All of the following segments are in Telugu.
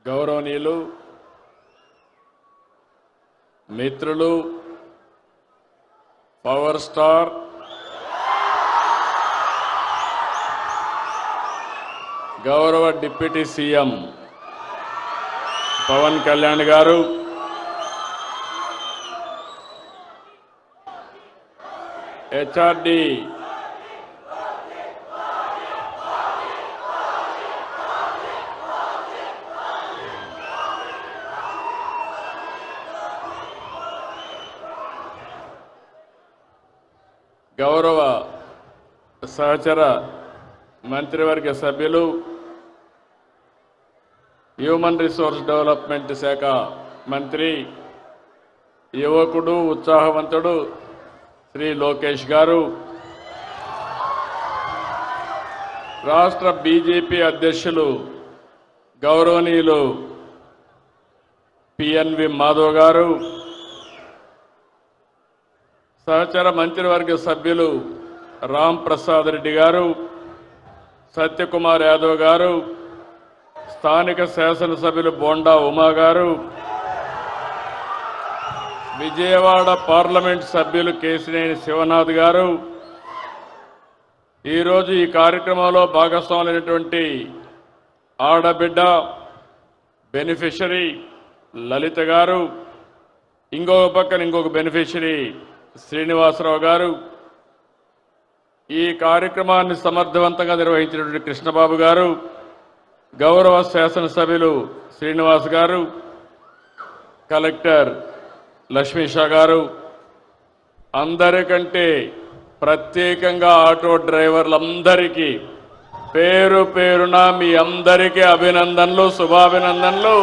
గౌరవనీయులు మిత్రులు పవర్ స్టార్ గౌరవ డిప్యూటీ సీఎం పవన్ కళ్యాణ్ గారు, హెచ్ఆర్డి గౌరవ సహచర మంత్రివర్గ సభ్యులు, హ్యూమన్ రిసోర్స్ డెవలప్మెంట్ శాఖ మంత్రి, యువకుడు ఉత్సాహవంతుడు శ్రీ లోకేష్ గారు, రాష్ట్ర బీజేపీ అధ్యక్షులు గౌరవనీయులు పిఎన్వి మాధవ్ గారు, సహచర మంత్రివర్గ సభ్యులు రామ్ ప్రసాద్ రెడ్డి గారు, సత్యకుమార్ యాదవ్ గారు, స్థానిక శాసనసభ్యులు బోండా ఉమా గారు, విజయవాడ పార్లమెంట్ సభ్యులు కేశినేని శివనాథ్ గారు, ఈరోజు ఈ కార్యక్రమంలో భాగస్వాములైనటువంటి ఆడబిడ్డ బెనిఫిషరీ లలిత గారు, ఇంకొక పక్కన ఇంకొక బెనిఫిషరీ శ్రీనివాసరావు గారు, ఈ కార్యక్రమాన్ని సమర్థవంతంగా నిర్వహించినటువంటి కృష్ణబాబు గారు, గౌరవ శాసనసభ్యులు శ్రీనివాస్ గారు, కలెక్టర్ లక్ష్మీషా గారు, అందరికంటే ప్రత్యేకంగా ఆటో డ్రైవర్లందరికీ పేరు పేరున మీ అందరికీ అభినందనలు, శుభాభినందనలు.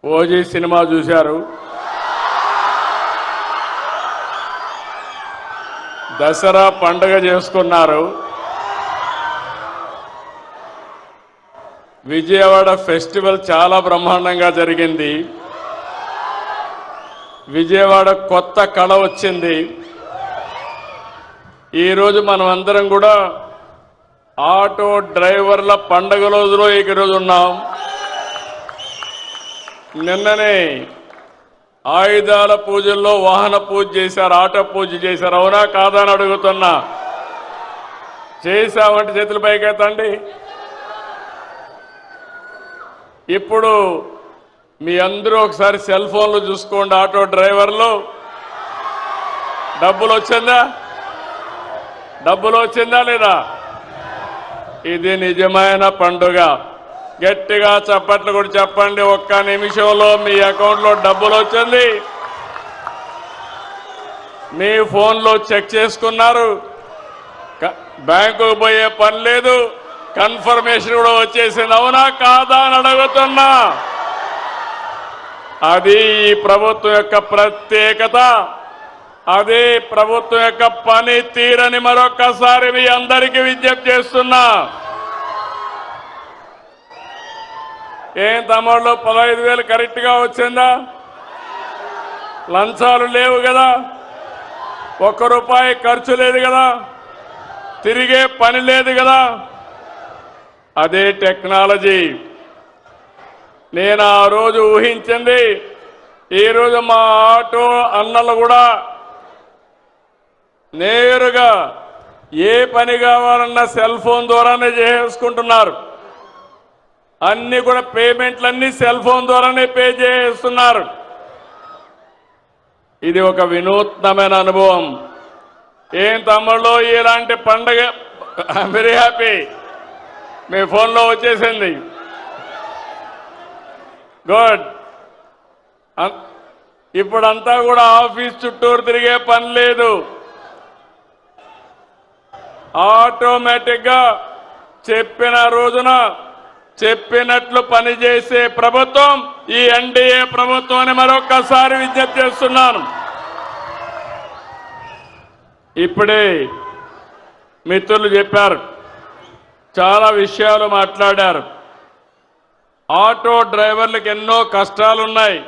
ఓజీ సినిమా చూశారు, దసరా పండుగ చేసుకున్నారు, విజయవాడ ఫెస్టివల్ చాలా బ్రహ్మాండంగా జరిగింది, విజయవాడ కొత్త కళ వచ్చింది. ఈరోజు మనం అందరం కూడా ఆటో డ్రైవర్ల పండుగ రోజులో ఈరోజు ఉన్నాం. నిన్ననే ఆయుధాల పూజల్లో వాహన పూజ చేశారు, ఆటో పూజ చేశారు. అవునా కాదా అని అడుగుతున్నా. చేశామంటే చేతుల పైకెత్తండి. ఇప్పుడు మీ అందరూ ఒకసారి సెల్ ఫోన్లు చూసుకోండి. ఆటో డ్రైవర్లు డబ్బులు వచ్చిందా లేదా? ఇది నిజమైన పండుగ. గట్టిగా చప్పట్లు కూడా చెప్పండి. ఒక్క నిమిషంలో మీ అకౌంట్లో డబ్బులు వచ్చింది, మీ ఫోన్లో చెక్ చేసుకున్నారు, బ్యాంకుకు పోయే పని లేదు, కన్ఫర్మేషన్ కూడా వచ్చేసింది. అవునా కాదా అని అడుగుతున్నా. అది ఈ ప్రభుత్వం యొక్క ప్రత్యేకత, అదే ప్రభుత్వం యొక్క పని తీరని మరొక్కసారి మీ అందరికీ విజ్ఞప్తి చేస్తున్నా. ఏం తమ్ముళ్ళు 15,000 కరెక్ట్గా వచ్చిందా? లంచాలు లేవు కదా, ₹1 ఖర్చు లేదు కదా, తిరిగే పని లేదు కదా. అదే టెక్నాలజీ. నేను ఆ రోజు ఊహించింది, ఈరోజు మా ఆటో అన్నలు కూడా నేరుగా ఏ పని కావాలన్నా సెల్ ఫోన్ ద్వారానే చేసుకుంటున్నారు. అన్ని కూడా పేమెంట్లన్నీ సెల్ ఫోన్ ద్వారానే పే చేస్తున్నారు. ఇది ఒక వినూత్నమైన అనుభవం. ఏం తమ్ముళ్ళు ఇలాంటి పండగ? Very happy. మీ ఫోన్లో వచ్చేసింది. గుడ్. ఇప్పుడంతా కూడా ఆఫీస్ చుట్టూరు తిరిగే పని లేదు. ఆటోమేటిక్గా చెప్పిన రోజున చెప్పినట్లు పనిచేసే ప్రభుత్వం ఈ ఎన్డీఏ ప్రభుత్వం అని మరొక్కసారి విజ్ఞప్తి చేస్తున్నాను. ఇప్పుడే మిత్రులు చెప్పారు, చాలా విషయాలు మాట్లాడారు. ఆటో డ్రైవర్లకు ఎన్నో కష్టాలున్నాయి.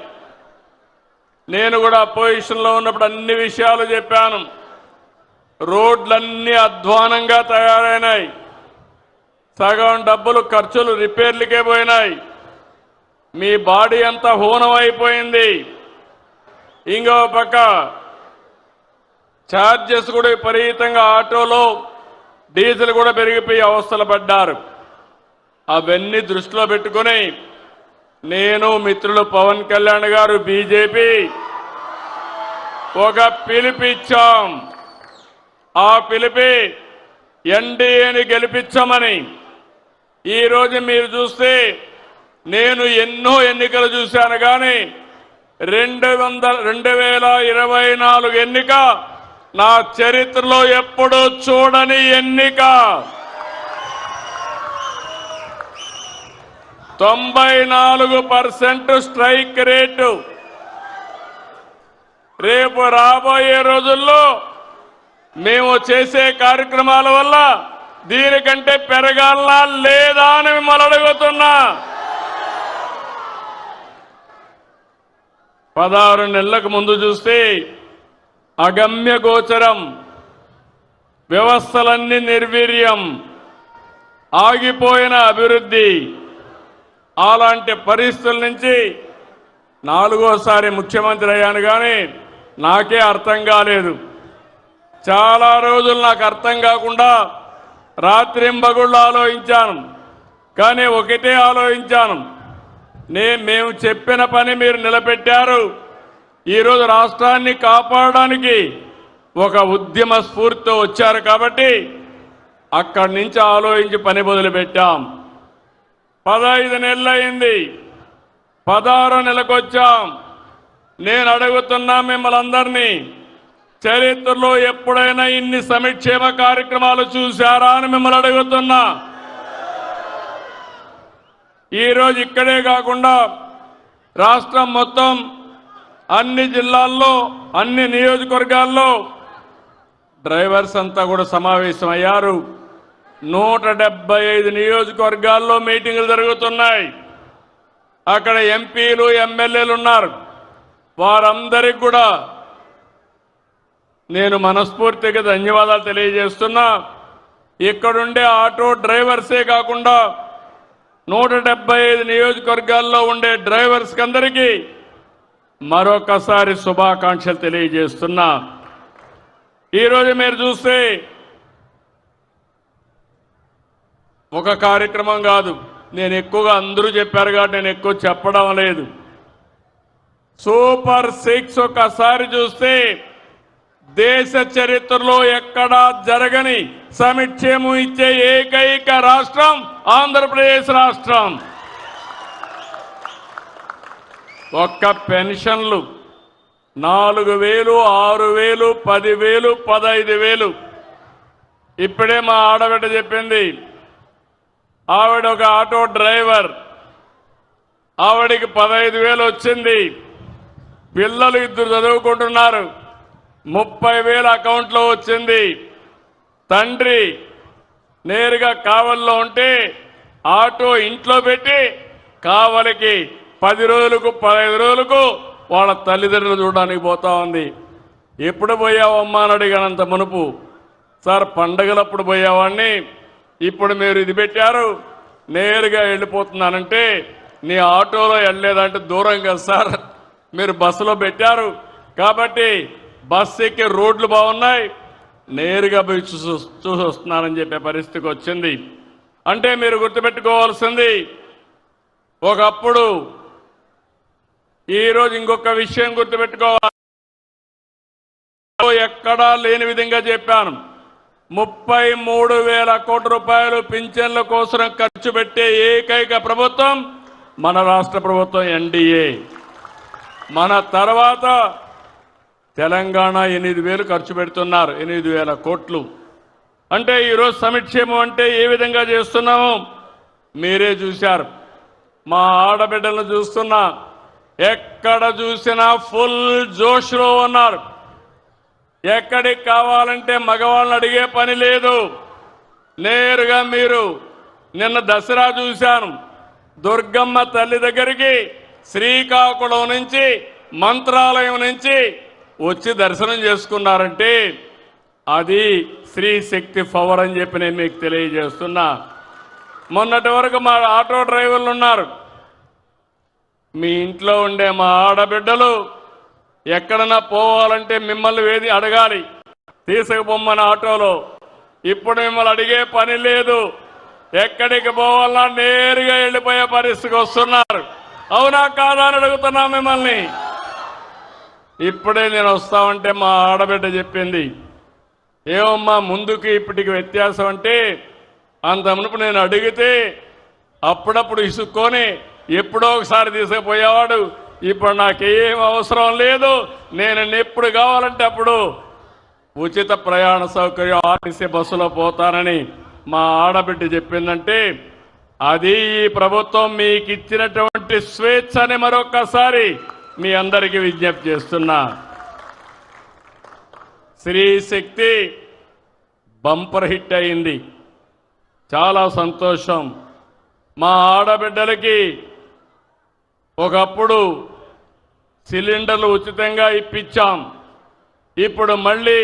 నేను కూడా అపోజిషన్లో ఉన్నప్పుడు అన్ని విషయాలు చెప్పాను. రోడ్లన్నీ అధ్వానంగా తయారైనాయి. సగం డబ్బులు ఖర్చులు రిపేర్లకే పోయినాయి. మీ బాడీ అంతా హూనం అయిపోయింది. ఇంకో పక్క ఛార్జెస్ కూడా విపరీతంగా ఆటోలో డీజిల్ కూడా పెరిగిపోయి అవస్థలు పడ్డారు. అవన్నీ దృష్టిలో పెట్టుకుని నేను మిత్రులు పవన్ కళ్యాణ్ గారు బీజేపీ ఒక పిలుపిచ్చాం. ఆ పిలిపి ఎన్డీఏని గెలిపించమని. ఈరోజు మీరు చూస్తే నేను ఎన్నో ఎన్నికలు చూశాను, కానీ 2024 ఎన్నిక నా చరిత్రలో ఎప్పుడూ చూడని ఎన్నిక. 94% స్ట్రైక్ రేటు. రేపు రాబోయే రోజుల్లో మేము చేసే కార్యక్రమాల వల్ల దీనికంటే పెరగాలనా లేదా అని మిమ్మల్ని అడుగుతున్నా. 16 నెలలకు ముందు చూస్తే అగమ్య గోచరం, వ్యవస్థలన్నీ నిర్వీర్యం, ఆగిపోయిన అభివృద్ధి. అలాంటి పరిస్థితుల నుంచి 4వసారి ముఖ్యమంత్రి అయ్యాను, కానీ నాకే అర్థం కాలేదు. చాలా రోజులు నాకు అర్థం కాకుండా రాత్రింబగుళ్ళు ఆలోచించాను. కానీ ఒకటే ఆలోచించాను, మేము చెప్పిన పని మీరు నిలబెట్టారు. ఈరోజు రాష్ట్రాన్ని కాపాడడానికి ఒక ఉద్యమ స్ఫూర్తితో వచ్చారు కాబట్టి అక్కడి నుంచి ఆలోచించి పని మొదలుపెట్టాం. 15 నెలలు అయింది, 16వ నెలకు వచ్చాం. నేను అడుగుతున్నా మిమ్మల్ని అందరినీ, చరిత్రలో ఎప్పుడైనా ఇన్ని సంక్షేమ కార్యక్రమాలు చూశారా అని మిమ్మల్ని అడుగుతున్నా. ఈరోజు ఇక్కడే కాకుండా రాష్ట్రం మొత్తం అన్ని జిల్లాల్లో, అన్ని నియోజకవర్గాల్లో డ్రైవర్స్ అంతా కూడా సమావేశమయ్యారు. 175 నియోజకవర్గాల్లో మీటింగులు జరుగుతున్నాయి. అక్కడ ఎంపీలు, ఎమ్మెల్యేలు ఉన్నారు. వారందరికీ కూడా నేను మనస్ఫూర్తిగా ధన్యవాదాలు తెలియజేస్తున్నా. ఇక్కడుండే ఆటో డ్రైవర్సే కాకుండా 175 నియోజకవర్గాల్లో ఉండే డ్రైవర్స్కి అందరికీ మరొకసారి శుభాకాంక్షలు తెలియజేస్తున్నా. ఈరోజు మీరు చూస్తే ఒక కార్యక్రమం కాదు, నేను ఎక్కువగా అందరూ చెప్పారు కాబట్టి నేను ఎక్కువ చెప్పడం లేదు. సూపర్ 6 ఒకసారి చూస్తే దేశ చరిత్రలో ఎక్కడా జరగని సంక్షేమం ఇచ్చే ఏకైక రాష్ట్రం ఆంధ్రప్రదేశ్ రాష్ట్రం. ఒక్క పెన్షన్లు 4,000, 6,000, 10,000, 15,000. ఇప్పుడే మా ఆడబిడ్డ చెప్పింది, ఆవిడ ఒక ఆటో డ్రైవర్, ఆవిడికి 15,000 వచ్చింది. పిల్లలు 2 చదువుకుంటున్నారు, 30,000 అకౌంట్లో వచ్చింది. తండ్రి నేరుగా కావలిలో ఉంటే ఆటో ఇంట్లో పెట్టి కావలికి 10 రోజులకు 15 రోజులకు వాళ్ళ తల్లిదండ్రులు చూడడానికి పోతా ఉంది. ఎప్పుడు పోయావమ్మా అని అడిగానంత మునుపు, సార్ పండగలప్పుడు పోయేవాడిని, ఇప్పుడు మీరు ఇది పెట్టారు నేరుగా వెళ్ళిపోతున్నానంటే, నీ ఆటోలో వెళ్ళలేదంటే దూరం కదా సార్, మీరు బస్సులో పెట్టారు కాబట్టి బస్సు ఎక్కి రోడ్లు బాగున్నాయి, నేరుగా పోయి చూసి వస్తున్నానని చెప్పే పరిస్థితికి వచ్చింది. అంటే మీరు గుర్తుపెట్టుకోవాల్సింది, ఒకప్పుడు ఈరోజు ఇంకొక విషయం గుర్తుపెట్టుకోవాలి, ఎక్కడా లేని విధంగా చెప్పాను. 33,000 కోట్ల రూపాయలు పింఛన్ల కోసం ఖర్చు పెట్టే ఏకైక ప్రభుత్వం మన రాష్ట్ర ప్రభుత్వం ఎన్డీఏ. మన తర్వాత తెలంగాణ 8,000 ఖర్చు పెడుతున్నారు, 8,000 కోట్లు. అంటే ఈరోజు సంక్షేమం అంటే ఏ విధంగా చేస్తున్నామో మీరే చూశారు. మా ఆడబిడ్డలను చూస్తున్నా, ఎక్కడ చూసినా ఫుల్ జోష్లో ఉన్నారు. ఎక్కడికి కావాలంటే మగవాళ్ళని అడిగే పని లేదు. నేరుగా మీరు నిన్న దసరా చూశాను, దుర్గమ్మ తల్లి దగ్గరికి శ్రీకాకుళం నుంచి, మంత్రాలయం నుంచి వచ్చి దర్శనం చేసుకున్నారంటే అది స్త్రీ శక్తి పవర్ అని చెప్పి నేను మీకు తెలియజేస్తున్నా. మొన్నటి వరకు మా ఆటో డ్రైవర్లు ఉన్నారు. మీ ఇంట్లో ఉండే మా ఆడబిడ్డలు ఎక్కడన్నా పోవాలంటే మిమ్మల్ని వేది అడగాలి, తీసుకుపోమ్మని ఆటోలో. ఇప్పుడు మిమ్మల్ని అడిగే పని లేదు. ఎక్కడికి పోవాలన్నా నేరుగా వెళ్ళిపోయే పరిస్థితికి వస్తున్నారు. అవునా కాదా అని అడుగుతున్నా మిమ్మల్ని. ఇప్పుడే నేను వస్తామంటే మా ఆడబిడ్డ చెప్పింది, ఏమమ్మా ముందుకి ఇప్పటికి వ్యత్యాసం అంటే, అంత మునుపు నేను అడిగితే అప్పుడప్పుడు ఇసుక్కొని ఎప్పుడో ఒకసారి తీసుకుపోయేవాడు. ఇప్పుడు నాకేం అవసరం లేదు, నేను ఎప్పుడు కావాలంటే అప్పుడు ఉచిత ప్రయాణ సౌకర్యం ఆర్టీసీ బస్సులో పోతానని మా ఆడబిడ్డ చెప్పిందంటే, అది ఈ ప్రభుత్వం మీకు ఇచ్చినటువంటి స్వేచ్ఛ అని మరొకసారి మీ అందరికీ విజ్ఞప్తి చేస్తున్నా. స్త్రీ శక్తి బంపర్ హిట్ అయింది, చాలా సంతోషం. మా ఆడబిడ్డలకి ఒకప్పుడు సిలిండర్లు ఉచితంగా ఇప్పించాం. ఇప్పుడు మళ్ళీ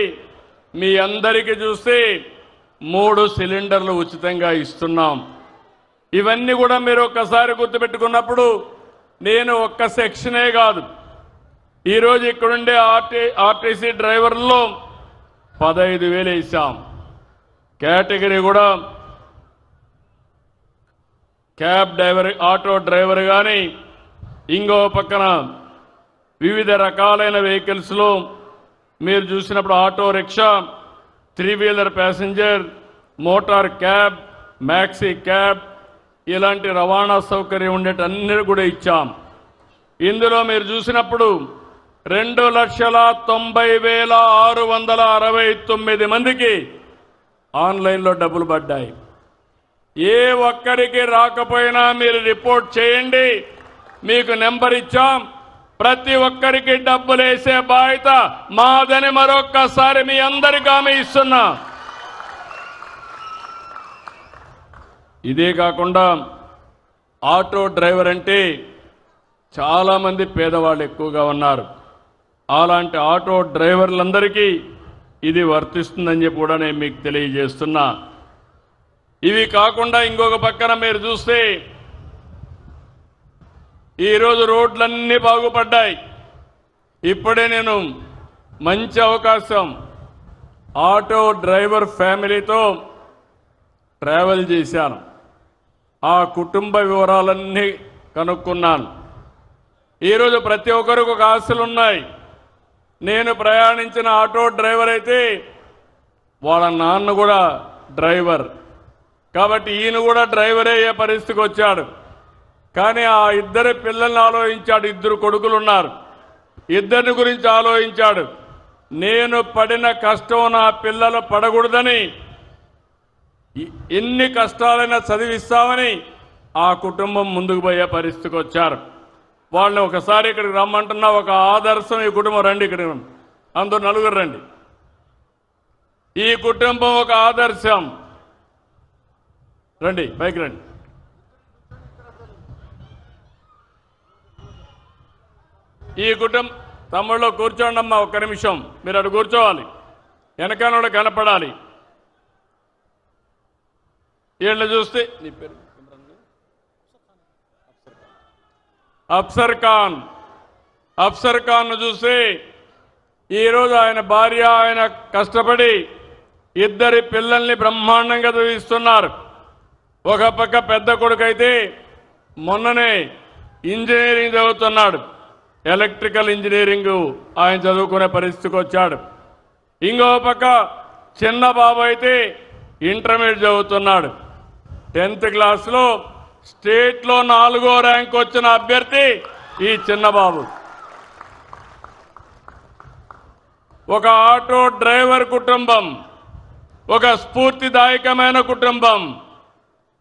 మీ అందరికీ చూస్తే 3 సిలిండర్లు ఉచితంగా ఇస్తున్నాం. ఇవన్నీ కూడా మీరు ఒక్కసారి గుర్తుపెట్టుకున్నప్పుడు, నేను ఒక్క సెక్షనే కాదు, ఈరోజు ఇక్కడుండే ఆర్టీసీ డ్రైవర్లలో 15,000 వేసాం. కేటగిరీ కూడా క్యాబ్ డ్రైవర్, ఆటో డ్రైవర్ కానీ, ఇంకో పక్కన వివిధ రకాలైన వెహికల్స్లో మీరు చూసినప్పుడు auto rickshaw, 3 wheeler passenger, motor cab, maxi cab, ఇలాంటి రవాణా సౌకర్యం ఉండేటన్నీ కూడా ఇచ్చాం. ఇందులో మీరు చూసినప్పుడు 2,90,669 మందికి ఆన్లైన్లో డబ్బులు పడ్డాయి. ఏ ఒక్కరికి రాకపోయినా మీరు రిపోర్ట్ చేయండి, మీకు నెంబర్ ఇచ్చాం. ప్రతి ఒక్కరికి డబ్బులు వేసే బాధ్యత మాదని మరొక్కసారి మీ అందరికీ హామీ ఇస్తున్నా. ఇదే కాకుండా ఆటో డ్రైవర్ అంటే చాలామంది పేదవాళ్ళు ఎక్కువగా ఉన్నారు. అలాంటి ఆటో డ్రైవర్లందరికీ ఇది వర్తిస్తుందని చెప్పి కూడా నేను మీకు తెలియజేస్తున్నా. ఇవి కాకుండా ఇంకొక పక్కన మీరు చూస్తే ఈరోజు రోడ్లన్నీ బాగుపడ్డాయి. ఇప్పుడే నేను మంచి అవకాశం, ఆటో డ్రైవర్ ఫ్యామిలీతో ట్రావెల్ చేశాను. ఆ కుటుంబ వివరాలన్నీ కనుక్కున్నాను. ఈరోజు ప్రతి ఒక్కరికి ఒక ఆశలు ఉన్నాయి. నేను ప్రయాణించిన ఆటో డ్రైవర్ అయితే వాళ్ళ నాన్న కూడా డ్రైవర్, కాబట్టి ఈయన కూడా డ్రైవర్ అయ్యే పరిస్థితికి వచ్చాడు. కానీ ఆ 2 పిల్లల్ని ఆలోచించాడు. 2 కొడుకులు ఉన్నారు, 2 గురించి ఆలోచించాడు. నేను పడిన కష్టం నా పిల్లలు పడకూడదని, ఎన్ని కష్టాలైనా చదివిస్తామని ఆ కుటుంబం ముందుకు పోయే పరిస్థితికి వచ్చారు. వాళ్ళని ఒకసారి ఇక్కడికి రమ్మంటున్నా, ఒక ఆదర్శం ఈ కుటుంబం. రండి, ఇక్కడ అందరూ 4 రండి. ఈ కుటుంబం ఒక ఆదర్శం. రండి, పైకి రండి. ఈ కుటుంబం తమ్ముళ్ళు కూర్చోండి అమ్మా, ఒక్క నిమిషం మీరు అటు కూర్చోవాలి, వెనకాల కనపడాలి. వీళ్ళు చూస్తే నీ పేరు అఫ్సర్ ఖాన్ చూస్తే ఈరోజు ఆయన భార్య ఆయన కష్టపడి 2 పిల్లల్ని బ్రహ్మాండంగా చదివిస్తున్నారు. ఒక పక్క పెద్ద కొడుకు అయితే మొన్ననే ఇంజనీరింగ్ చదువుతున్నాడు, ఎలక్ట్రికల్ ఇంజనీరింగ్ ఆయన చదువుకునే పరిస్థితికి వచ్చాడు. ఇంకో పక్క చిన్న బాబు అయితే ఇంటర్మీడియట్ చదువుతున్నాడు. 10th క్లాస్లో స్టేట్లో 4వ ర్యాంక్ వచ్చిన అభ్యర్థి ఈ చిన్న బాబు. ఒక ఆటో డ్రైవర్ కుటుంబం, ఒక స్ఫూర్తిదాయకమైన కుటుంబం.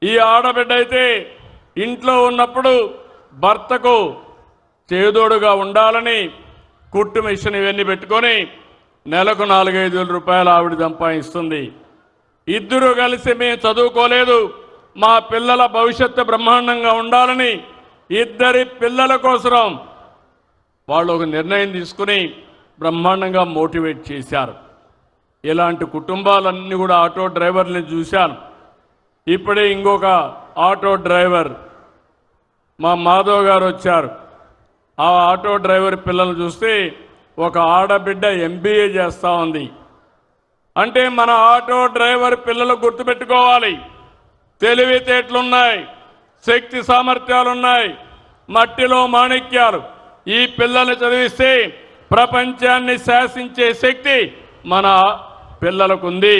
ఈ ఆడబిడ్డ అయితే ఇంట్లో ఉన్నప్పుడు భర్తకు చేదోడుగా ఉండాలని కుట్టు మిషన్ ఇవన్నీ పెట్టుకొని నెలకు 4-5 రూపాయలు ఆవిడ సంపాదిస్తుంది. 2 కలిసి మేము చదువుకోలేదు, మా పిల్లల భవిష్యత్తు బ్రహ్మాండంగా ఉండాలని 2 పిల్లల కోసం వాళ్ళు ఒక నిర్ణయం తీసుకుని బ్రహ్మాండంగా మోటివేట్ చేశారు. ఇలాంటి కుటుంబాలన్నీ కూడా ఆటో డ్రైవర్ని చూశాను. ఇప్పుడే ఇంకొక ఆటో డ్రైవర్ మా మాధవ్ గారు వచ్చారు. ఆ ఆటో డ్రైవర్ పిల్లలు చూస్తే ఒక ఆడబిడ్డ MBA చేస్తూ ఉంది. అంటే మన ఆటో డ్రైవర్ పిల్లలు గుర్తుపెట్టుకోవాలి, తెలివితేటలున్నాయి, శక్తి సామర్థ్యాలున్నాయి, మట్టిలో మాణిక్యాలు. ఈ పిల్లల్ని చదివిస్తే ప్రపంచాన్ని శాసించే శక్తి మన పిల్లలకు ఉంది.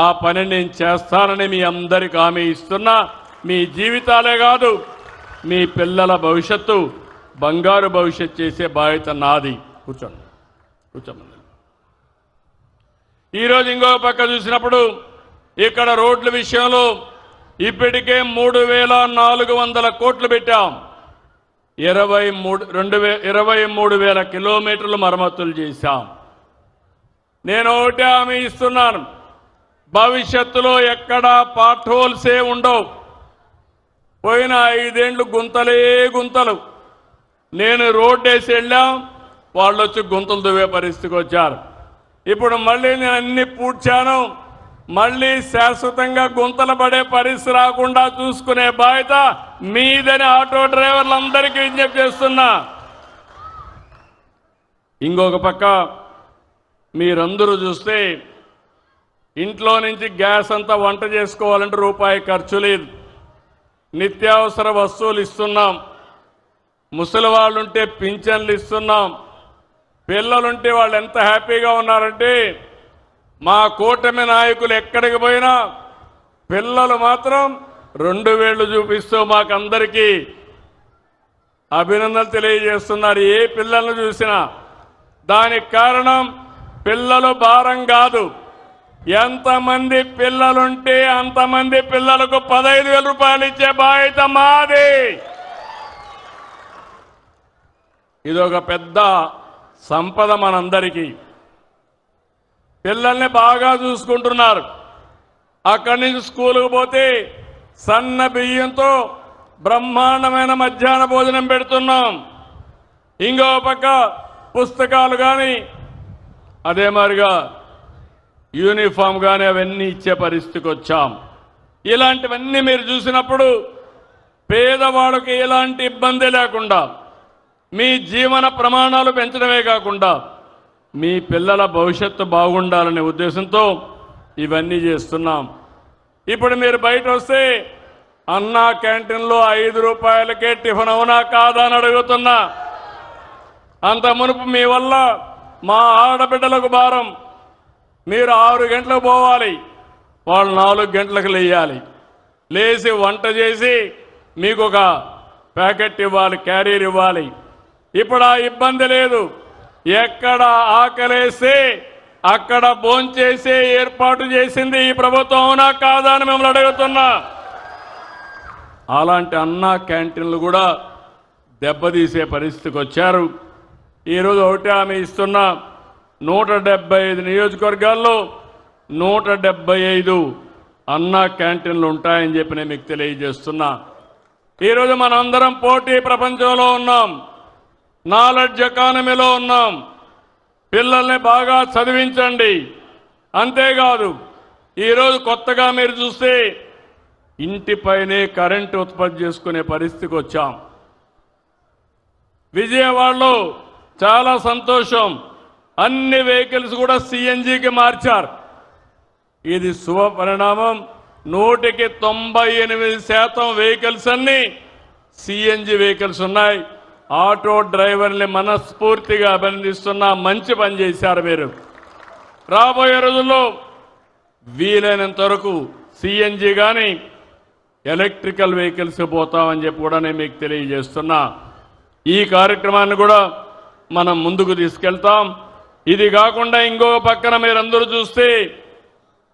ఆ పని నేను చేస్తానని మీ అందరికీ హామీ ఇస్తున్నా. మీ జీవితాలే కాదు, మీ పిల్లల భవిష్యత్తు బంగారు భవిష్యత్తు చేసే బాధ్యత నాది. కూర్చోండి. ఈరోజు ఇంకో పక్క చూసినప్పుడు ఇక్కడ రోడ్ల విషయంలో ఇప్పటికే 3,400 కోట్లు పెట్టాం. 23,000 కిలోమీటర్లు మరమ్మతులు చేశాం. నేను ఒకటే హామీ ఇస్తున్నాను, భవిష్యత్తులో ఎక్కడా పార్ట్ హోల్సే ఉండవు. పోయిన 5 ఏళ్ళు గుంతలే గుంతలు. నేను రోడ్డు వేసి వెళ్ళాం, వాళ్ళు వచ్చి గుంతలు దువ్వే పరిస్థితికి వచ్చారు. ఇప్పుడు మళ్ళీ నేను అన్ని పూడ్చాను. మళ్ళీ శాశ్వతంగా గుంతలు పడే పరిస్థితి రాకుండా చూసుకునే బాధ్యత మీదని ఆటో డ్రైవర్లందరికీ విజ్ఞప్తి చేస్తున్నా. ఇంకొక పక్క మీరందరూ చూస్తే ఇంట్లో నుంచి గ్యాస్ అంతా వంట చేసుకోవాలంటే రూపాయి ఖర్చు లేదు. నిత్యావసర వస్తువులు ఇస్తున్నాం. ముసలి వాళ్ళుంటే పింఛన్లు ఇస్తున్నాం. పిల్లలుంటే వాళ్ళు ఎంత హ్యాపీగా ఉన్నారంటే మా కూటమి నాయకులు ఎక్కడికి పోయినా పిల్లలు మాత్రం 2 వేళ్లు చూపిస్తూ మాకందరికీ అభినందనలు తెలియజేస్తున్నారు. ఏ పిల్లలను చూసినా దానికి కారణం పిల్లలు భారం కాదు. ఎంతమంది పిల్లలుంటే అంతమంది పిల్లలకు 15,000 రూపాయలు ఇచ్చే బాధ్యత మాది. ఇదొక పెద్ద సంపద మనందరికీ. పిల్లల్ని బాగా చూసుకుంటున్నారు. అక్కడి నుంచి స్కూలుకు పోతే సన్న బియ్యంతో బ్రహ్మాండమైన మధ్యాహ్న భోజనం పెడుతున్నాం. ఇంకో పక్క పుస్తకాలు కానీ అదే మాదిరిగా యూనిఫామ్ కానీ అవన్నీ ఇచ్చే పరిస్థితికి వచ్చాం. ఇలాంటివన్నీ మీరు చూసినప్పుడు పేదవాళ్ళకి ఎలాంటి ఇబ్బంది లేకుండా మీ జీవన ప్రమాణాలు పెంచడమే కాకుండా మీ పిల్లల భవిష్యత్తు బాగుండాలనే ఉద్దేశంతో ఇవన్నీ చేస్తున్నాం. ఇప్పుడు మీరు బయట వస్తే అన్నా క్యాంటీన్లో 5 రూపాయలకే టిఫిన్ అవునా కాదా అని అడుగుతున్నా. అంత మునుపు మీ వల్ల మా ఆడబిడ్డలకు భారం. మీరు 6 గంటలకు పోవాలి, వాళ్ళు 4 గంటలకు లేయాలి. లేచి వంట చేసి మీకు ఒక ప్యాకెట్ ఇవ్వాలి, క్యారియర్ ఇవ్వాలి. ఇప్పుడు ఆ ఇబ్బంది లేదు. ఎక్కడ ఆకలేస్తే అక్కడ భోంచేసే ఏర్పాటు చేసింది ఈ ప్రభుత్వం అవునా కాదా అని మిమ్మల్ని అడుగుతున్నా. అలాంటి అన్నా క్యాంటీన్లు కూడా దెబ్బతీసే పరిస్థితికి వచ్చారు. ఈరోజు ఒకటే హామీ ఇస్తున్నా, 175 నియోజకవర్గాల్లో 175 అన్నా క్యాంటీన్లు ఉంటాయని చెప్పి నేను మీకు తెలియజేస్తున్నా. ఈరోజు మనందరం పోటీ ప్రపంచంలో ఉన్నాం, నాలెడ్జ్ ఎకానమీలో ఉన్నాం. పిల్లల్ని బాగా చదివించండి. అంతేకాదు ఈరోజు కొత్తగా మీరు చూస్తే ఇంటిపైనే కరెంటు ఉత్పత్తి చేసుకునే పరిస్థితికి వచ్చాం. విజయవాడలో చాలా సంతోషం, అన్ని వెహికల్స్ కూడా CNGకి మార్చారు. ఇది శుభ పరిణామం. 100కి 98% వెహికల్స్ అన్ని CNG వెహికల్స్ ఉన్నాయి. ఆటో డ్రైవర్ని మనస్ఫూర్తిగా అభినందిస్తున్నా. మంచి పని చేశారు మీరు. రాబోయే రోజుల్లో వీలైనంత వరకు CNG కానీ ఎలక్ట్రికల్ వెహికల్స్ పోతామని చెప్పి కూడా నేను మీకు తెలియజేస్తున్నా. ఈ కార్యక్రమాన్ని కూడా మనం ముందుకు తీసుకెళ్తాం. ఇది కాకుండా ఇంకో పక్కన మీరందరూ చూస్తే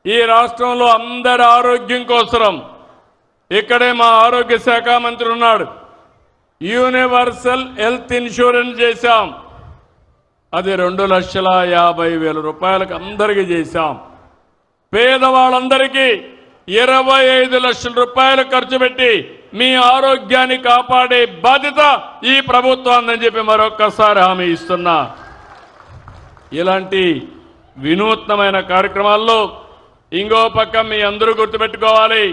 ఈ రాష్ట్రంలో అందరి ఆరోగ్యం కోసం ఇక్కడే మా ఆరోగ్య శాఖ మంత్రి ఉన్నాడు. యూనివర్సల్ హెల్త్ ఇన్సూరెన్స్ చేశాం. అది 2,50,000 రూపాయలకు అందరికీ చేశాం. పేదవాళ్ళందరికీ 25 లక్షల రూపాయలు ఖర్చు పెట్టి మీ ఆరోగ్యాన్ని కాపాడే బాధ్యత ఈ ప్రభుత్వాన్ని చెప్పి మరొక్కసారి హామీ ఇస్తున్నా. ఇలాంటి వినూత్నమైన కార్యక్రమాల్లో ఇంకో పక్క మీ అందరూ గుర్తుపెట్టుకోవాలి,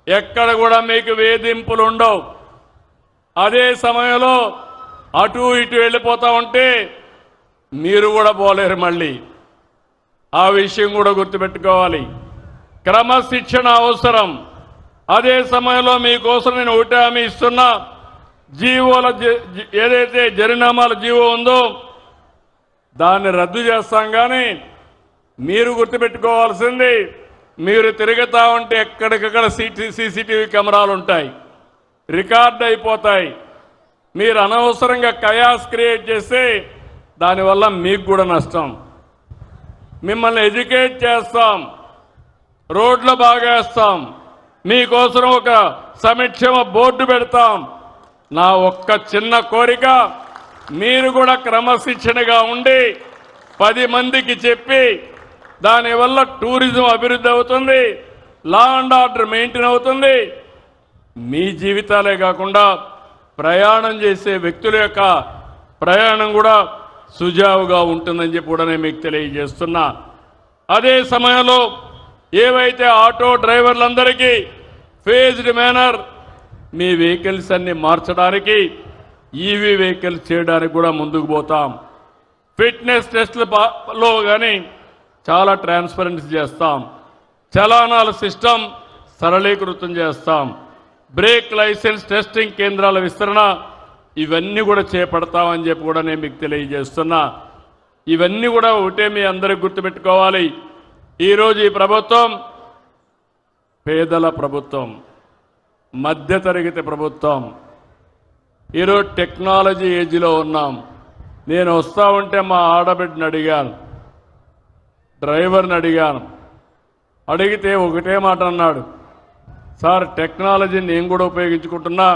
ఎక్కడ కూడా మీకు వేధింపులు ఉండవు. అదే సమయంలో అటు ఇటు వెళ్ళిపోతా ఉంటే మీరు కూడా పోలేరు. మళ్ళీ ఆ విషయం కూడా గుర్తుపెట్టుకోవాలి. క్రమశిక్షణ అవసరం. అదే సమయంలో మీకోసం నేను ఒకటే హామీ ఇస్తున్నా, జీవోల ఏదైతే జరినామాల జీవో ఉందో దాన్ని రద్దు చేస్తాం. కానీ మీరు గుర్తుపెట్టుకోవాల్సింది, మీరు తిరుగుతా ఉంటే ఎక్కడికక్కడ సీసీటీవీ కెమెరాలు ఉంటాయి, రికార్డ్ అయిపోతాయి. మీరు అనవసరంగా కయాస్ క్రియేట్ చేస్తే దానివల్ల మీకు కూడా నష్టం. మిమ్మల్ని ఎడ్యుకేట్ చేస్తాం, రోడ్లు బాగేస్తాం, మీకోసం ఒక సంక్షేమ బోర్డు పెడతాం. నా ఒక్క చిన్న కోరిక, మీరు కూడా క్రమశిక్షణగా ఉండి 10 మందికి చెప్పి దానివల్ల టూరిజం అభివృద్ధి అవుతుంది, లా అండ్ ఆర్డర్ మెయింటైన్ అవుతుంది. మీ జీవితాలే కాకుండా ప్రయాణం చేసే వ్యక్తుల యొక్క ప్రయాణం కూడా సుజావుగా ఉంటుందని చెప్పి కూడా నేను మీకు తెలియజేస్తున్నా. అదే సమయంలో ఏవైతే ఆటో డ్రైవర్లందరికీ ఫేజ్డ్ మేనర్ మీ వెహికల్స్ అన్ని మార్చడానికి, ఈవీ వెహికల్స్ చేయడానికి కూడా ముందుకు పోతాం. ఫిట్నెస్ టెస్టులలో కానీ చాలా ట్రాన్స్పరెన్సీ చేస్తాం. చలానాల సిస్టమ్ సరళీకృతం చేస్తాం. బ్రేక్ లైసెన్స్ టెస్టింగ్ కేంద్రాల విస్తరణ ఇవన్నీ కూడా చేపడతామని చెప్పి కూడా నేను మీకు తెలియజేస్తున్నా. ఇవన్నీ కూడా ఒకటే మీ అందరికి గుర్తుపెట్టుకోవాలి. ఈరోజు ఈ ప్రభుత్వం పేదల ప్రభుత్వం, మధ్యతరగతి ప్రభుత్వం. ఈరోజు టెక్నాలజీ ఏజ్లో ఉన్నాం. నేను వస్తా ఉంటే మా ఆడబిడ్డని అడిగాను, డ్రైవర్ని అడిగాను. అడిగితే ఒకటే మాట అన్నాడు, సార్ టెక్నాలజీని నేను కూడా ఉపయోగించుకుంటున్నా.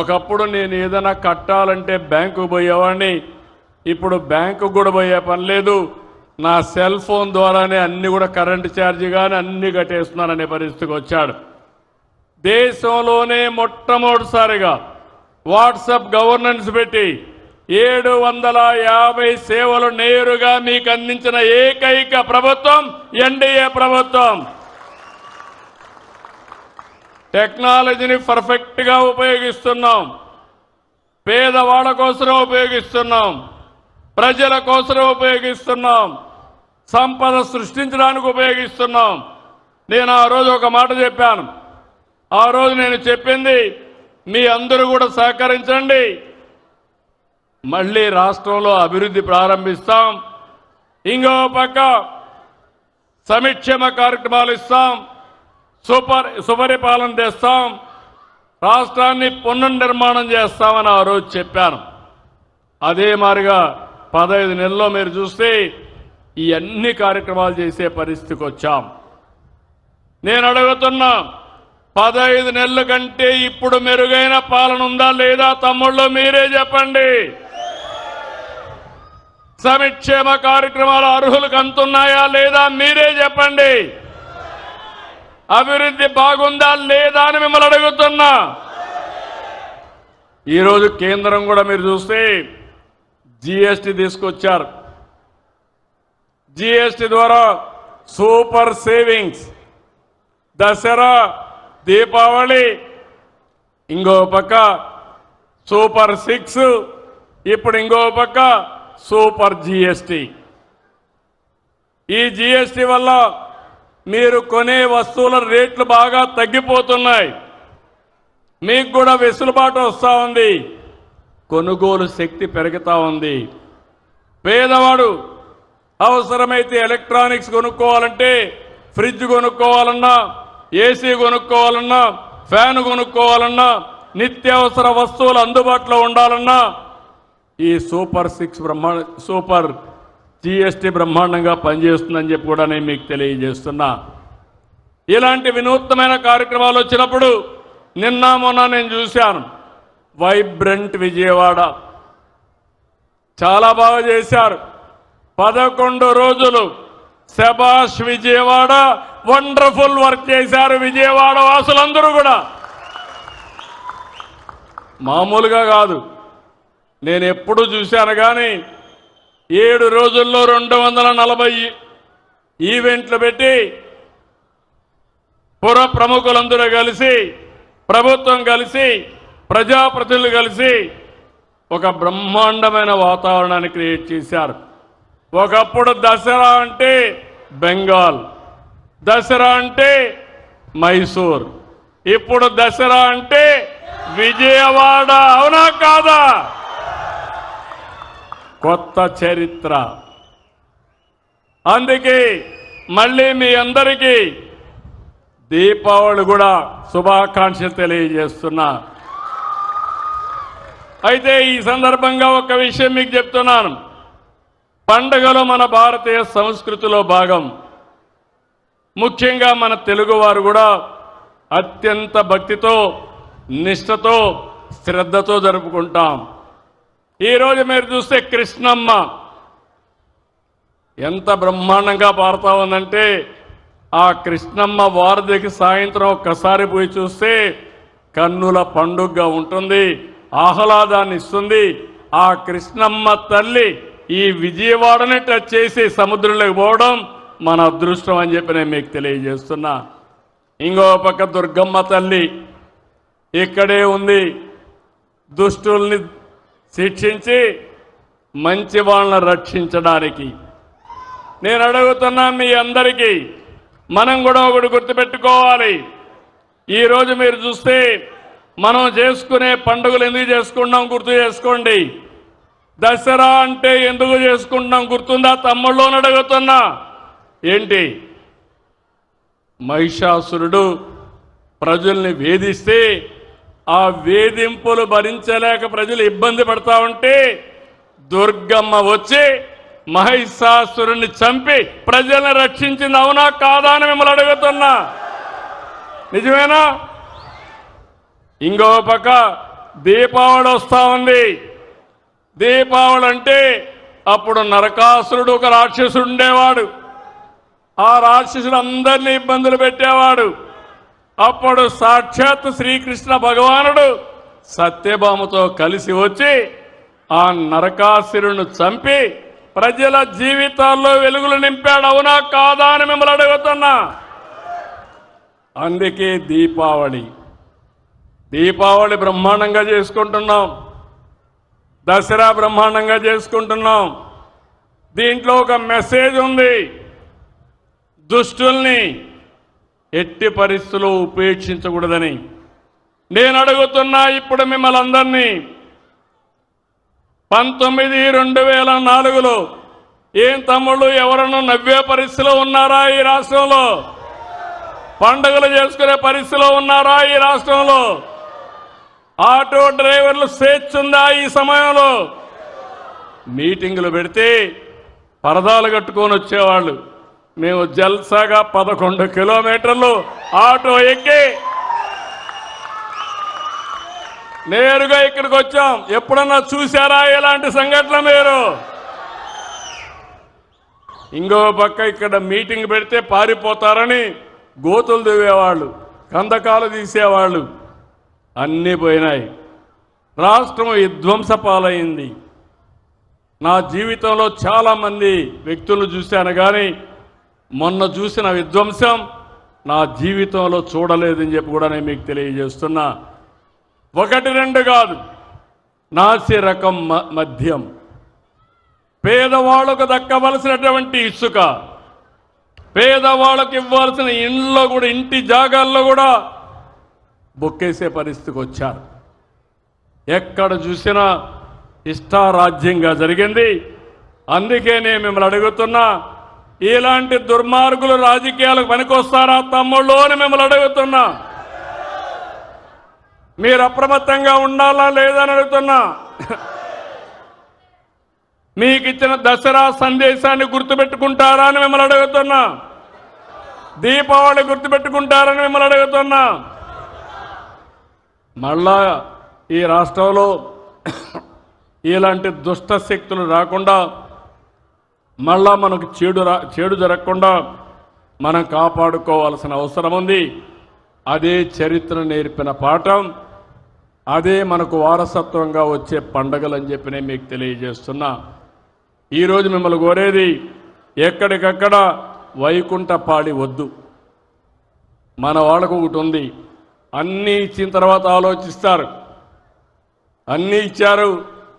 ఒకప్పుడు నేను ఏదైనా కట్టాలంటే బ్యాంకుకు పోయేవాడిని, ఇప్పుడు బ్యాంకు కూడా పోయే పని లేదు, నా సెల్ ఫోన్ ద్వారానే అన్ని కూడా కరెంటు ఛార్జీ కానీ అన్ని కట్టేస్తున్నాననే పరిస్థితికి వచ్చాడు. దేశంలోనే మొట్టమొదటిసారిగా వాట్సాప్ గవర్నెన్స్ పెట్టి 750 సేవలు నేరుగా మీకు అందించిన ఏకైక ప్రభుత్వం ఎన్డీఏ ప్రభుత్వం. టెక్నాలజీని పర్ఫెక్ట్గా ఉపయోగిస్తున్నాం. పేదవాళ్ళ కోసం ఉపయోగిస్తున్నాం, ప్రజల కోసం ఉపయోగిస్తున్నాం, సంపద సృష్టించడానికి ఉపయోగిస్తున్నాం. నేను ఆ రోజు ఒక మాట చెప్పాను. ఆ రోజు నేను చెప్పింది, మీ అందరూ కూడా సహకరించండి, మళ్ళీ రాష్ట్రంలో అభివృద్ధి ప్రారంభిస్తాం. ఇంకో పక్క సంక్షేమ కార్యక్రమాలు ఇస్తాం, సుపరిపాలన తెస్తాం, రాష్ట్రాన్ని పునర్నిర్మాణం చేస్తామని ఆ రోజు చెప్పాను. అదే మాదిరిగా 15 నెలల్లో మీరు చూస్తే ఈ అన్ని కార్యక్రమాలు చేసే పరిస్థితికి వచ్చాం. నేను అడుగుతున్నా, 15 నెలల కంటే ఇప్పుడు మెరుగైన పాలన ఉందా లేదా? తమ్ముళ్ళు మీరే చెప్పండి. సంక్షేమ కార్యక్రమాలు అర్హులకు అందుతున్నాయా లేదా? మీరే చెప్పండి. అభివృద్ధి బాగుందా లేదా అని మిమ్మల్ని అడుగుతున్నా. ఈరోజు కేంద్రం కూడా మీరు చూస్తే జీఎస్టీ తీసుకొచ్చారు. జీఎస్టీ ద్వారా సూపర్ సేవింగ్స్, దసరా, దీపావళి, ఇంకో పక్క సూపర్ 6, ఇప్పుడు ఇంకో పక్క సూపర్ జీఎస్టీ. ఈ జీఎస్టీ వల్ల మీరు కొనే వస్తువుల రేట్లు బాగా తగ్గిపోతున్నాయి. మీకు కూడా వెసులుబాటు వస్తూ ఉంది, కొనుగోలు శక్తి పెరుగుతూ ఉంది. పేదవాడు అవసరమైతే ఎలక్ట్రానిక్స్ కొనుక్కోవాలంటే, ఫ్రిడ్జ్ కొనుక్కోవాలన్నా, ఏసీ కొనుక్కోవాలన్నా, ఫ్యాన్ కొనుక్కోవాలన్నా, నిత్యావసర వస్తువులు అందుబాటులో ఉండాలన్నా ఈ సూపర్ జీఎస్టీ బ్రహ్మాండంగా పనిచేస్తుందని చెప్పి కూడా నేను మీకు తెలియజేస్తున్నా. ఇలాంటి వినూత్నమైన కార్యక్రమాలు వచ్చినప్పుడు నిన్న మొన్న నేను చూశాను. వైబ్రెంట్ విజయవాడ చాలా బాగా చేశారు. 11 రోజులు శబాష్ విజయవాడ, వండర్ఫుల్ వర్క్ చేశారు విజయవాడ వాసులందరూ కూడా. మామూలుగా కాదు, నేను ఎప్పుడు చూశాను కానీ 7 రోజుల్లో 240 ఈవెంట్లు పెట్టి పుర ప్రముఖులందరూ కలిసి, ప్రభుత్వం కలిసి, ప్రజాప్రతినిధులు కలిసి ఒక బ్రహ్మాండమైన వాతావరణాన్ని క్రియేట్ చేశారు. ఒకప్పుడు దసరా అంటే బెంగాల్, దసరా అంటే మైసూర్, ఇప్పుడు దసరా అంటే విజయవాడ. అవునా కాదా? కొత్త చరిత్ర. అందుకే మళ్ళీ మీ అందరికీ దీపావళి కూడా శుభాకాంక్షలు తెలియజేస్తున్నా. అయితే ఈ సందర్భంగా ఒక విషయం మీకు చెప్తున్నాను. పండుగలు మన భారతీయ సంస్కృతిలో భాగం. ముఖ్యంగా మన తెలుగువారు కూడా అత్యంత భక్తితో, నిష్ఠతో, శ్రద్ధతో జరుపుకుంటాం. ఈరోజు మీరు చూస్తే కృష్ణమ్మ ఎంత బ్రహ్మాండంగా పారుతా ఉందంటే, ఆ కృష్ణమ్మ వారధికి సాయంత్రం ఒక్కసారి పోయి చూస్తే కన్నుల పండుగగా ఉంటుంది, ఆహ్లాదాన్ని ఇస్తుంది. ఆ కృష్ణమ్మ తల్లి ఈ విజయవాడని టచ్ చేసి సముద్రంలోకి పోవడం మన అదృష్టం అని చెప్పి నేను మీకు తెలియజేస్తున్నా. ఇంకో పక్క దుర్గమ్మ తల్లి ఇక్కడే ఉంది. దుష్టుల్ని శిక్షించి మంచి వాళ్ళని రక్షించడానికి. నేను అడుగుతున్నా మీ అందరికీ, మనం కూడా ఒకటి గుర్తుపెట్టుకోవాలి. ఈరోజు మీరు చూస్తే మనం చేసుకునే పండుగలు ఎందుకు చేసుకుంటున్నాం గుర్తు చేసుకోండి. దసరా అంటే ఎందుకు చేసుకుంటున్నాం గుర్తుందా తమ్ముళ్ళని అడుగుతున్నా. ఏంటి? మహిషాసురుడు ప్రజల్ని వేధిస్తే ఆ వేధింపులు భరించలేక ప్రజలు ఇబ్బంది పడతా ఉంటే దుర్గమ్మ వచ్చి మహిషాసురుని చంపి ప్రజల్ని రక్షించింది. అవునా కాదా అని మిమ్మల్ని అడుగుతున్నా. నిజమేనా? ఇంకో పక్క దీపావళి వస్తా ఉంది. దీపావళి అంటే అప్పుడు నరకాసురుడు ఒక రాక్షసుడు ఉండేవాడు. ఆ రాక్షసుడు అందరినీ ఇబ్బందులు పెట్టేవాడు. అప్పుడు సాక్షాత్ శ్రీకృష్ణ భగవానుడు సత్యభామతో కలిసి వచ్చి ఆ నరకాసురుని చంపి ప్రజల జీవితాల్లో వెలుగులు నింపాడు. అవునా కాదా అని మిమ్మల్ని అడుగుతున్నా. అందుకే దీపావళి బ్రహ్మాండంగా చేసుకుంటున్నాం. దసరా బ్రహ్మాండంగా చేసుకుంటున్నాం. దీంట్లో ఒక మెసేజ్ ఉంది. దుష్టుల్ని ఎట్టి పరిస్థితుల్లో ఉపేక్షించకూడదని నేను అడుగుతున్నా. ఇప్పుడు మిమ్మల్ని అందరినీ 19/2004లో ఏం తమ్ముళ్ళు ఎవరన్నా నవ్వే పరిస్థితిలో ఉన్నారా ఈ రాష్ట్రంలో? పండుగలు చేసుకునే పరిస్థితిలో ఉన్నారా ఈ రాష్ట్రంలో? ఆటో డ్రైవర్లు స్వేచ్ఛ ఉందా ఈ సమయంలో? మీటింగులు పెడితే పరదాలు కట్టుకొని వచ్చేవాళ్ళు. మేము జల్సాగా 11 కిలోమీటర్లు ఆటో ఎక్కి నేరుగా ఇక్కడికి వచ్చాం. ఎప్పుడన్నా చూశారా ఇలాంటి సంఘటన మీరు? ఇంకో పక్క ఇక్కడ మీటింగ్ పెడితే పారిపోతారని గోతులు దువ్వేవాళ్ళు, కందకాలు తీసేవాళ్ళు. అన్నీ పోయినాయి. రాష్ట్రం విధ్వంస పాలైంది. నా జీవితంలో చాలామంది వ్యక్తులు చూశాను, కానీ మొన్న చూసిన విధ్వంసం నా జీవితంలో చూడలేదని చెప్పి కూడా నేను మీకు తెలియజేస్తున్నా. 1-2 కాదు, నాసి రకం మద్యం, పేదవాళ్లకు దక్కవలసినటువంటి ఇసుక, పేదవాళ్ళకు ఇవ్వాల్సిన ఇంట్లో కూడా, ఇంటి జాగాల్లో కూడా బొక్కేసే పరిస్థితికి వచ్చారు. ఎక్కడ చూసినా ఇష్టారాజ్యంగా జరిగింది. అందుకే నేను మిమ్మల్ని అడుగుతున్నా, ఇలాంటి దుర్మార్గులు రాజకీయాలకు పనికొస్తారా తమ్ముళ్ళు అని మిమ్మల్ని అడుగుతున్నా. మీరు అప్రమత్తంగా ఉండాలా లేదని అడుగుతున్నా. మీకు ఇచ్చిన దసరా సందేశాన్ని గుర్తుపెట్టుకుంటారా అని మిమ్మల్ని అడుగుతున్నా. దీపావళి గుర్తుపెట్టుకుంటారని మిమ్మల్ని అడుగుతున్నా. మళ్ళా ఈ రాష్ట్రంలో ఇలాంటి దుష్ట శక్తులు రాకుండా, మళ్ళా మనకు చెడు జరగకుండా మనం కాపాడుకోవాల్సిన అవసరం ఉంది. అదే చరిత్ర నేర్పిన పాఠం, అదే మనకు వారసత్వంగా వచ్చే పండుగలు అని చెప్పి నేను మీకు తెలియజేస్తున్నా. ఈరోజు మిమ్మల్ని కోరేది, ఎక్కడికక్కడ వైకుంఠ పాడి వద్దు. మన వాళ్ళకు ఒకటి ఉంది, అన్నీ ఇచ్చిన తర్వాత ఆలోచిస్తారు. అన్నీ ఇచ్చారు,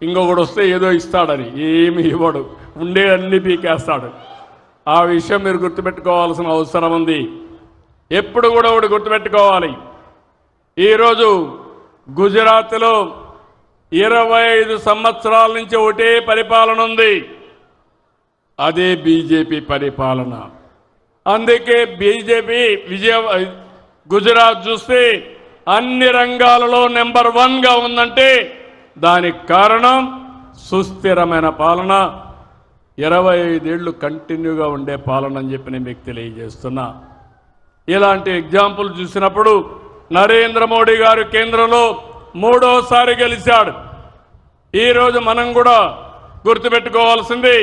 ఇంకొకటి వస్తే ఏదో ఇస్తాడని. ఏమి ఇవ్వడు, ఉండే అన్ని పీకేస్తాడు. ఆ విషయం మీరు గుర్తుపెట్టుకోవాల్సిన అవసరం ఉంది. ఎప్పుడు కూడా ఒకటి గుర్తుపెట్టుకోవాలి. ఈరోజు గుజరాత్లో 25 సంవత్సరాల నుంచి ఒకటే పరిపాలన ఉంది, అదే బీజేపీ పరిపాలన. అందుకే బీజేపీ గుజరాత్ చూస్తే అన్ని రంగాలలో నెంబర్ 1గా ఉందంటే దానికి కారణం సుస్థిరమైన పాలన, 25 ఏళ్ళు కంటిన్యూగా ఉండే పాలన అని చెప్పి నేను మీకు తెలియజేస్తున్నా. ఇలాంటి ఎగ్జాంపుల్ చూసినప్పుడు నరేంద్ర మోడీ గారు కేంద్రంలో 3వ సారి గెలిచాడు. ఈరోజు మనం కూడా గుర్తుపెట్టుకోవాల్సింది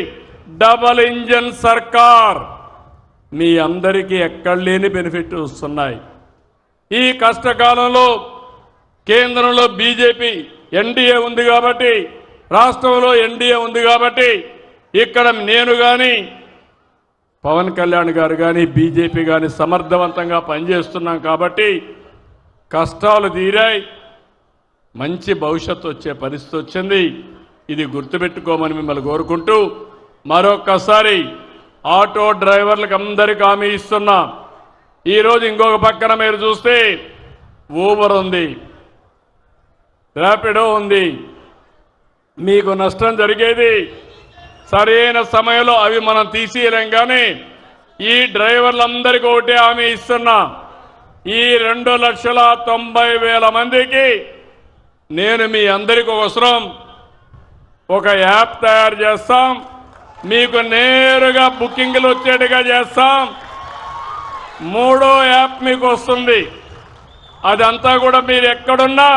డబల్ ఇంజన్ సర్కార్. మీ అందరికీ ఎక్కడ లేని బెనిఫిట్ వస్తున్నాయి. ఈ కష్టకాలంలో కేంద్రంలో బీజేపీ ఎన్డీఏ ఉంది కాబట్టి, రాష్ట్రంలో ఎన్డీఏ ఉంది కాబట్టి, ఇక్కడ నేను కానీ పవన్ కళ్యాణ్ గారు కానీ బీజేపీ కానీ సమర్థవంతంగా పనిచేస్తున్నాం కాబట్టి కష్టాలు తీరాయి, మంచి భవిష్యత్తు వచ్చే పరిస్థితి వచ్చింది. ఇది గుర్తుపెట్టుకోమని మిమ్మల్ని కోరుకుంటూ మరొక్కసారి ఆటో డ్రైవర్లకు అందరికీ హామీ ఇస్తున్నా. ఈరోజు ఇంకొక పక్కన మీరు చూస్తే ఊబర్ ఉంది, ర్యాపిడో ఉంది. మీకు నష్టం జరిగేది సరైన సమయంలో అవి మనం తీసేయలేం. కానీ ఈ డ్రైవర్లందరికీ ఒకటే హామీ ఇస్తున్నా, ఈ 2,90,000 మందికి నేను మీ అందరికీ అవసరం ఒక యాప్ తయారు చేస్తాం, మీకు నేరుగా బుకింగ్లు వచ్చేట్టుగా చేస్తాం. 3వ యాప్ మీకు వస్తుంది. అదంతా కూడా మీరు ఎక్కడున్నా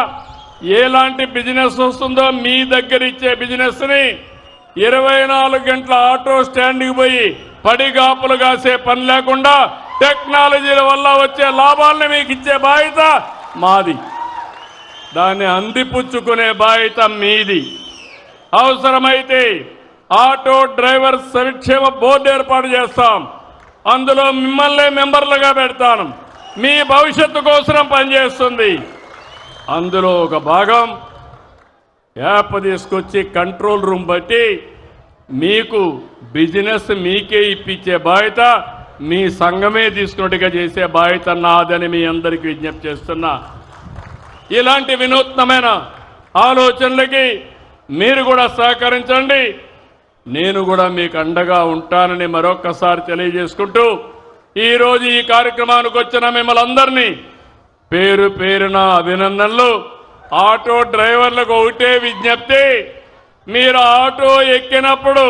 ఎలాంటి బిజినెస్ వస్తుందో మీ దగ్గర ఇచ్చే బిజినెస్ని 24 గంటల ఆటో స్టాండ్కి పోయి పడిగాపులు కాసే పని లేకుండా టెక్నాలజీల వల్ల వచ్చే లాభాలను మీకు ఇచ్చే బాధ్యత మాది. దాన్ని అందిపుచ్చుకునే బాధ్యత మీది. అవసరమైతే ఆటో డ్రైవర్ సంక్షేమ బోర్డు ఏర్పాటు చేస్తాం. అందులో మిమ్మల్ని మెంబర్లుగా పెడతాను. మీ భవిష్యత్తు కోసం పనిచేస్తుంది. అందులో ఒక భాగం యాప్ తీసుకొచ్చి కంట్రోల్ రూమ్ బట్టి మీకు బిజినెస్ మీకే ఇప్పించే బాధ్యత మీ సంఘమే తీసుకున్నట్టుగా చేసే బాధ్యత నాదని మీ అందరికీ విజ్ఞప్తి చేస్తున్నా. ఇలాంటి వినూత్నమైన ఆలోచనలకి మీరు కూడా సహకరించండి. నేను కూడా మీకు అండగా ఉంటానని మరొక్కసారి తెలియజేసుకుంటూ ఈరోజు ఈ కార్యక్రమానికి వచ్చిన మిమ్మల్ని అందరినీ పేరు పేరున అభినందనలు. ఆటో డ్రైవర్లకు ఒకటే విజ్ఞప్తి, మీరు ఆటో ఎక్కినప్పుడు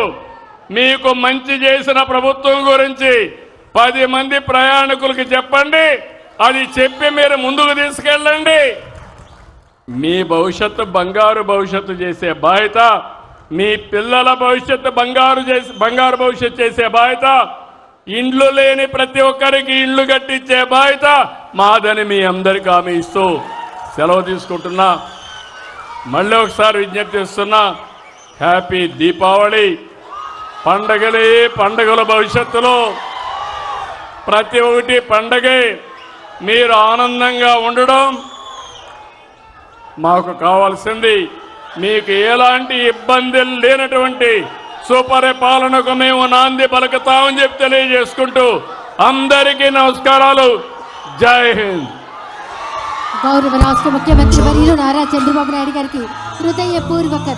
మీకు మంచి చేసిన ప్రభుత్వం గురించి 10 మంది ప్రయాణికులకి చెప్పండి. అది చెప్పి మీరు ముందుకు తీసుకెళ్ళండి. మీ భవిష్యత్తు బంగారు భవిష్యత్తు చేసే బాధ్యత, మీ పిల్లల భవిష్యత్తు బంగారు భవిష్యత్తు చేసే బాధ్యత, ఇండ్లు లేని ప్రతి ఒక్కరికి ఇండ్లు కట్టించే బాధ్యత మాదని మీ అందరికీ హామీ ఇస్తూ సెలవు తీసుకుంటున్నా. మళ్ళీ ఒకసారి విజ్ఞప్తి చేస్తున్నా, హ్యాపీ దీపావళి. పండగలే పండగల భవిష్యత్తులో ప్రతి ఒక్కటి పండగే. మీరు ఆనందంగా ఉండడం మాకు కావాల్సింది. మీకు ఎలాంటి ఇబ్బందులు లేనటువంటి సుపరిపాలనకు మేము నాంది పలుకుతామని చెప్పి తెలియజేసుకుంటూ అందరికీ నమస్కారాలు. జై హింద్. గౌరవ రాష్ట్ర ముఖ్యమంత్రి వర్యులు నారా చంద్రబాబు నాయుడు గారికి హృదయపూర్వక